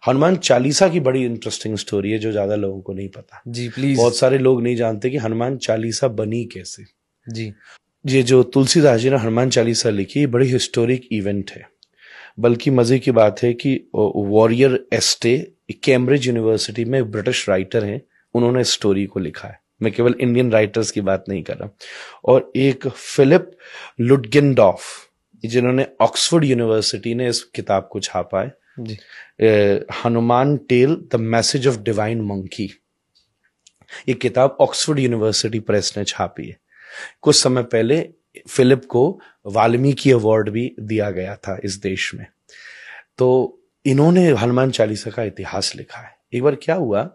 हनुमान चालीसा की बड़ी interesting story है जो ज्यादा लोगों को नहीं पता। जी प्लीज। बहुत सारे लोग नहीं जानते कि हनुमान चालीसा बनी कैसे। जी। ये जो तुलसीदास जी ने हनुमान चालीसा लिखी, ये बड़ी हिस्टोरिक इवेंट है। बल्कि मजे की बात है कि वॉरियर एस्टे कैम्ब्रिज यूनिवर्सिटी में ब्रिटिश राइटर हैं, उन्होंने स्टोरी को लिखा है। मैं केवल इंडियन राइटर्स की बात नहीं कर रहा। और एक फिलिप लुटगेनडॉर्फ, जिन्होंने ऑक्सफोर्ड यूनिवर्सिटी ने इस किताब को छापा है, जी। Hanuman tale the message of divine monkey. ये किताब ऑक्सफोर्ड यूनिवर्सिटी प्रेस ने छापी है। कुछ समय पहले फिलिप को वाल्मीकि अवार्ड भी दिया गया था इस देश में। तो इन्होंने हनुमान चालीसा का इतिहास लिखा है। एक बार क्या हुआ,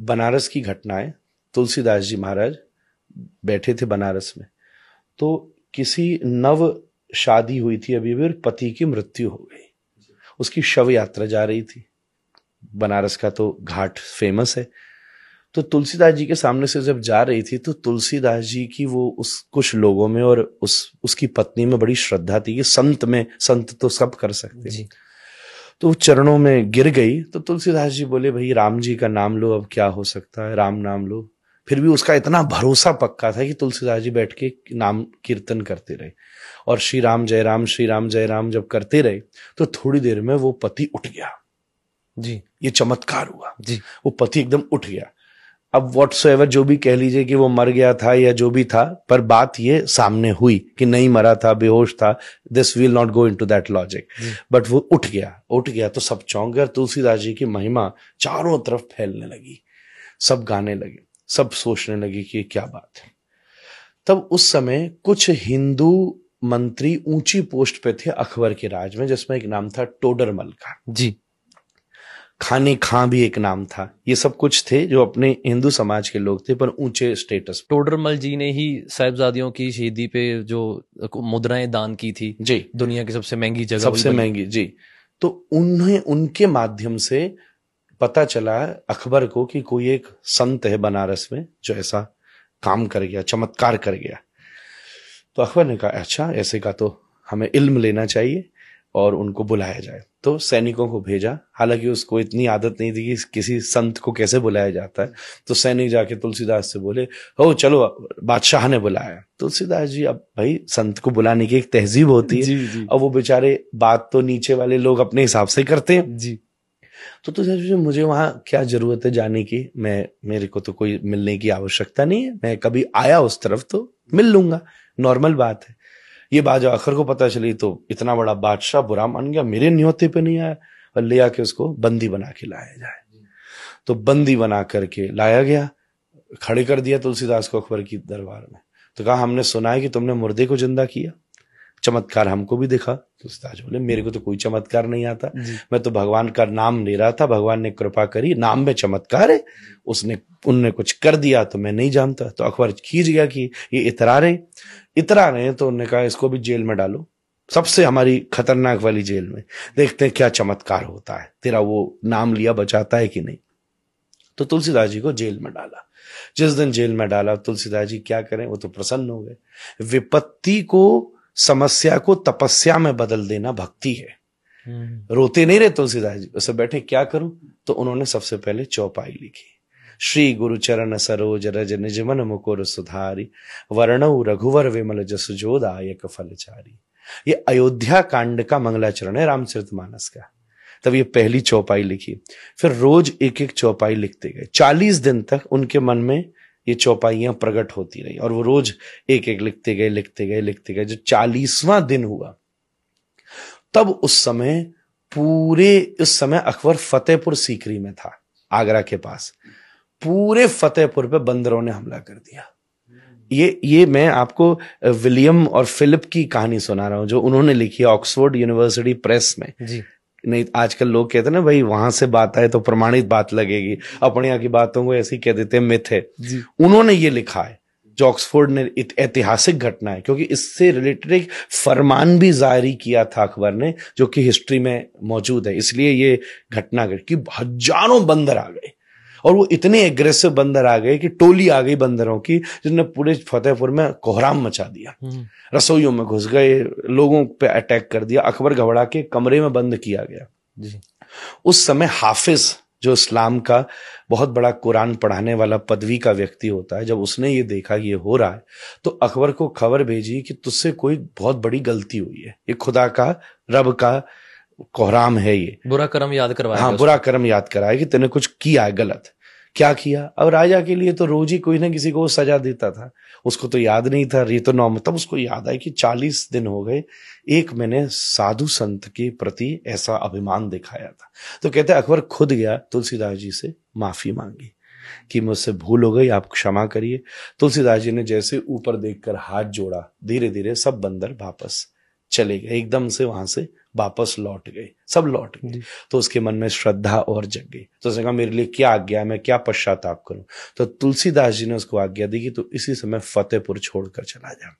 बनारस की घटनाएं, तुलसीदास जी महाराज बैठे थे बनारस में, तो किसी नव शादी हुई थी अभी भी और पति की मृत्यु हो गई। उसकी शव यात्रा जा रही थी, बनारस का तो घाट फेमस है। तो तुलसीदास जी के सामने से जब जा रही थी तो तुलसीदास जी की वो उस कुछ लोगों में और उसकी पत्नी में बड़ी श्रद्धा थी कि संत तो सब कर सकते जी। तो चरणों में गिर गई। तो तुलसीदास जी बोले, भाई राम जी का नाम लो, अब क्या हो सकता है, राम नाम लो। फिर भी उसका इतना भरोसा पक्का था कि तुलसीदास जी बैठ के नाम कीर्तन करते रहे और श्री राम जय राम जब करते रहे तो थोड़ी देर में वो पति उठ गया जी। ये चमत्कार हुआ जी। वो पति एकदम उठ गया। अब व्हाटसोएवर जो भी कह लीजिए कि वो मर गया था या जो भी था, पर बात ये सामने हुई कि नहीं मरा था, बेहोश था। This will not go into that logic, but वो उठ गया तो सब चौंक गए। तुलसीदास जी की महिमा चारों तरफ फैलने लगी, सब गाने लगे, सब सोचने लगे कि क्या बात है। तब उस समय कुछ हिंदू मंत्री ऊंची पोस्ट पे थे अकबर के राज में, जिसमें एक नाम था टोडरमल का जी। खाने खां भी एक नाम था। ये सब कुछ थे जो अपने हिंदू समाज के लोग थे पर ऊंचे स्टेटस। टोडरमल जी ने ही साहिबजादियों की शहीदी पे जो मुद्राएं दान की थी जी, दुनिया की सबसे महंगी जगह, सबसे महंगी जी। तो उन्हें उनके माध्यम से पता चला अकबर को कि कोई एक संत है बनारस में जो ऐसा काम कर गया, चमत्कार कर गया। तो अकबर ने कहा, अच्छा ऐसे का तो हमें इल्म लेना चाहिए और उनको बुलाया जाए। तो सैनिकों को भेजा। हालांकि उसको इतनी आदत नहीं थी कि किसी संत को कैसे बुलाया जाता है। तो सैनिक जाके तुलसीदास से बोले, हो चलो, बादशाह ने बुलाया। तुलसीदास जी, अब भाई संत को बुलाने की एक तहजीब होती है जी। अब वो बेचारे बात तो नीचे वाले लोग अपने हिसाब से करते हैं जी। तो तुलसीदास जी, मुझे वहां क्या जरूरत है जाने की, मेरे को तो कोई मिलने की आवश्यकता नहीं है, मैं कभी आया उस तरफ तो मिल लूंगा, नॉर्मल बात है। ये बात जब अकबर को पता चली तो इतना बड़ा बादशाह बुरा मान गया, मेरे न्योते पे नहीं आया, और ले आके उसको बंदी बना के लाया जाए। तो बंदी बना करके लाया गया, खड़े कर दिया तुलसीदास को अकबर की दरबार में। तो कहा, हमने सुना है कि तुमने मुर्दे को जिंदा किया, चमत्कार हमको भी दिखा। तुलसीदास बोले, मेरे को तो कोई चमत्कार नहीं आता, मैं तो भगवान का नाम ले रहा था, भगवान ने कृपा करी, नाम में चमत्कार है, उनने कुछ कर दिया तो मैं नहीं जानता। तो अकबर खींच गया कि ये इतरा रहे तो उन्होंने कहा, इसको भी जेल में डालो, सबसे हमारी खतरनाक वाली जेल में, देखते हैं क्या चमत्कार होता है, तेरा वो नाम लिया बचाता है कि नहीं। तो तुलसीदास जी को जेल में डाला। जिस दिन जेल में डाला, तुलसीदास जी क्या करें, वो तो प्रसन्न हो गए। विपत्ति को, समस्या को तपस्या में बदल देना भक्ति है। रोते नहीं रहे तुलसीदास जी, उसे बैठे क्या करूं, तो उन्होंने सबसे पहले चौपाई लिखी, श्री गुरु चरण सरोज रज निज मन मुकुर सुधारी, वर्णौ रघुवर विमल जसु जो दायक फलचारी। ये अयोध्या कांड का मंगलाचरण है, रामचरितमानस का। तब ये पहली चौपाई लिखी, फिर रोज एक एक चौपाई लिखते गए। 40 दिन तक उनके मन में ये चौपाइयां प्रकट होती रही और वो रोज एक एक लिखते गए। जो 40वां दिन हुआ, तब उस समय अकबर फतेहपुर सीकरी में था, आगरा के पास। पूरे फतेहपुर पे बंदरों ने हमला कर दिया। ये मैं आपको विलियम और फिलिप की कहानी सुना रहा हूं, जो उन्होंने लिखी है ऑक्सफोर्ड यूनिवर्सिटी प्रेस में जी। नहीं, आजकल लोग कहते हैं ना, भाई वहां से बात आए तो प्रमाणित बात लगेगी, अपने यहाँ की बातों को ऐसे ही कह देते हैं, मिथ है। उन्होंने ये लिखा है, जो ऑक्सफोर्ड ने, ऐतिहासिक घटना है, क्योंकि इससे रिलेटेड एक फरमान भी जारी किया था अकबर ने, जो कि हिस्ट्री में मौजूद है। इसलिए ये घटना घटी कि हजारों बंदर आ गए और वो इतने एग्रेसिव बंदर आ गए कि टोली आ गई बंदरों की, जिसने पूरे फतेहपुर में कोहराम मचा दिया। रसोइयों में घुस गए, लोगों पे अटैक कर दिया। अकबर घबरा के कमरे में बंद किया गया जी। उस समय हाफिज जो इस्लाम का बहुत बड़ा कुरान पढ़ाने वाला पदवी का व्यक्ति होता है, जब उसने ये देखा कि ये हो रहा है तो अकबर को खबर भेजी कि तुझसे कोई बहुत बड़ी गलती हुई है, ये खुदा का, रब का कोहराम है, ये बुरा कर्म याद करवाया। हाँ, बुरा कर्म याद कराया कि तूने कुछ किया है गलत। क्या किया? अब राजा के लिए तो रोज ही कोई ना किसी को सजा देता था, उसको तो याद नहीं था, ये तो नॉर्मल। तब उसको याद आया कि 40 दिन हो गए, एक मैंने साधु संत के प्रति ऐसा अभिमान दिखाया था। तो कहते अकबर खुद गया तुलसीदास जी से माफी मांगी कि मुझसे भूल हो गई, आप क्षमा करिए। तुलसीदास जी ने जैसे ऊपर देखकर हाथ जोड़ा, धीरे धीरे सब बंदर वापस चले गए, एकदम से वहां से वापस लौट गए, सब लौट गए। तो उसके मन में श्रद्धा और जग गई। तो उसने कहा मेरे लिए क्या आज्ञा है, मैं क्या पश्चाताप करूं? तो तुलसीदास जी ने उसको आज्ञा दी कि तू इसी समय फतेहपुर छोड़कर चला जा।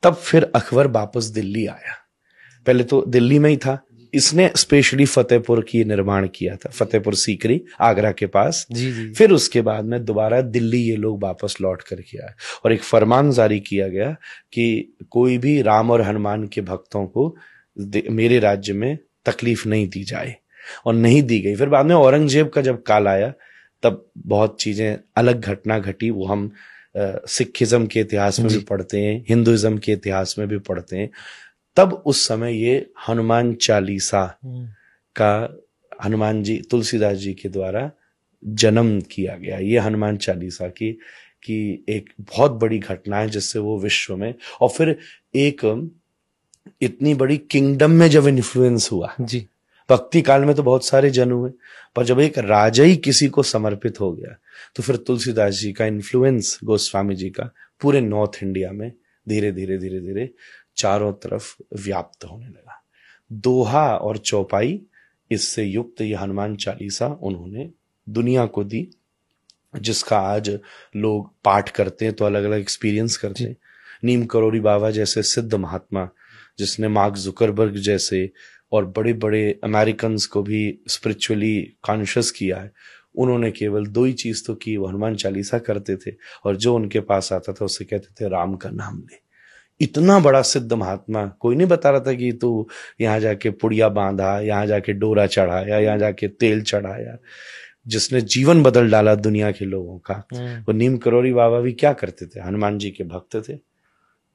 तब फिर अकबर वापस दिल्ली आया। पहले तो दिल्ली में ही था, इसने स्पेशली फतेहपुर की निर्माण किया था, फतेहपुर सीकरी आगरा के पास। जी। फिर फिर उसके बाद में दोबारा दिल्ली ये लोग वापस लौट करके आए और एक फरमान जारी किया गया कि कोई भी राम और हनुमान के भक्तों को मेरे राज्य में तकलीफ नहीं दी जाए, और नहीं दी गई। फिर बाद में औरंगजेब का जब काल आया तब बहुत चीजें अलग घटना घटी, वो हम सिखिज्म के इतिहास में भी पढ़ते हैं, हिंदुइज्म के इतिहास में भी पढ़ते हैं। तब उस समय ये हनुमान चालीसा का हनुमान जी तुलसीदास जी के द्वारा जन्म किया गया। ये हनुमान चालीसा की एक बहुत बड़ी घटना है जिससे वो विश्व में, और फिर एक इतनी बड़ी किंगडम में जब इन्फ्लुएंस हुआ जी। भक्ति काल में तो बहुत सारे जन हुए, पर जब एक राजा ही किसी को समर्पित हो गया तो फिर तुलसीदास जी का इन्फ्लुएंस, गोस्वामी जी का, पूरे नॉर्थ इंडिया में धीरे धीरे धीरे धीरे चारों तरफ व्याप्त होने लगा। दोहा और चौपाई इससे युक्त ये हनुमान चालीसा उन्होंने दुनिया को दी, जिसका आज लोग पाठ करते हैं तो अलग अलग एक्सपीरियंस करते हैं। नीम करोड़ी बाबा जैसे सिद्ध महात्मा, जिसने मार्क जुकरबर्ग जैसे और बड़े बड़े अमेरिकन को भी स्पिरिचुअली कॉन्शियस किया है, उन्होंने केवल 2 ही चीज तो की, वो हनुमान चालीसा करते थे और जो उनके पास आता था उससे कहते थे राम का नाम ले। इतना बड़ा सिद्ध महात्मा, कोई नहीं बता रहा था कि तू यहाँ जाके पुड़िया बांधा, यहाँ जाके डोरा चढ़ाया, यहाँ जाके तेल चढ़ाया, जिसने जीवन बदल डाला दुनिया के लोगों का। वो नीम करोड़ी बाबा भी क्या करते थे? हनुमान जी के भक्त थे।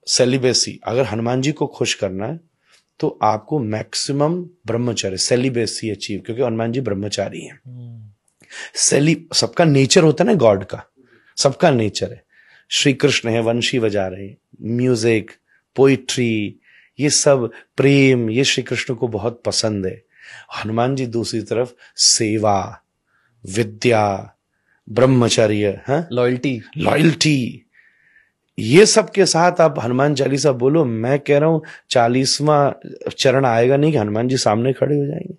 सेलिबेसी, अगर हनुमान जी को खुश करना है तो आपको मैक्सिमम ब्रह्मचर्य, सेलिबेसी अचीव, क्योंकि हनुमान जी ब्रह्मचारी हैं। सबका नेचर होता है ना, गॉड का सबका नेचर है। श्री कृष्ण है, वंशी बजा रहे हैं, म्यूजिक, पोइट्री, ये सब प्रेम, ये श्री कृष्ण को बहुत पसंद है। हनुमान जी दूसरी तरफ सेवा, विद्या, ब्रह्मचर्य, लॉयल्टी, ये सब के साथ आप हनुमान चालीसा बोलो। मैं कह रहा हूं 40वां चरण आएगा नहीं कि हनुमान जी सामने खड़े हो जाएंगे।